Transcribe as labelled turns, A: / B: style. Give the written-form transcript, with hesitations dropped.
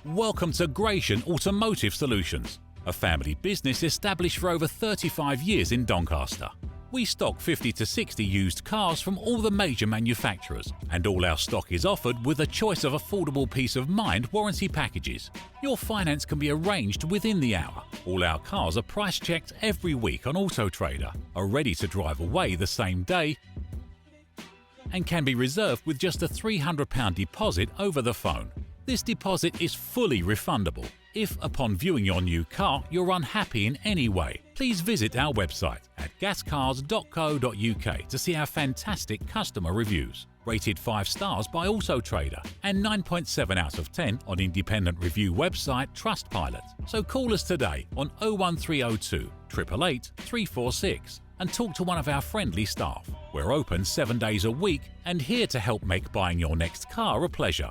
A: Welcome to Gratian Automotive Solutions, a family business established for over 35 years in Doncaster. We stock 50 to 60 used cars from all the major manufacturers, and all our stock is offered with a choice of affordable peace of mind warranty packages. Your finance can be arranged within the hour. All our cars are price checked every week on Auto Trader, are ready to drive away the same day, and can be reserved with just a £300 deposit over the phone. This deposit is fully refundable. If, upon viewing your new car, you're unhappy in any way, please visit our website at gascars.co.uk to see our fantastic customer reviews. Rated 5 stars by Auto Trader and 9.7 out of 10 on independent review website Trustpilot. So call us today on 01302 888 346 and talk to one of our friendly staff. We're open 7 days a week and here to help make buying your next car a pleasure.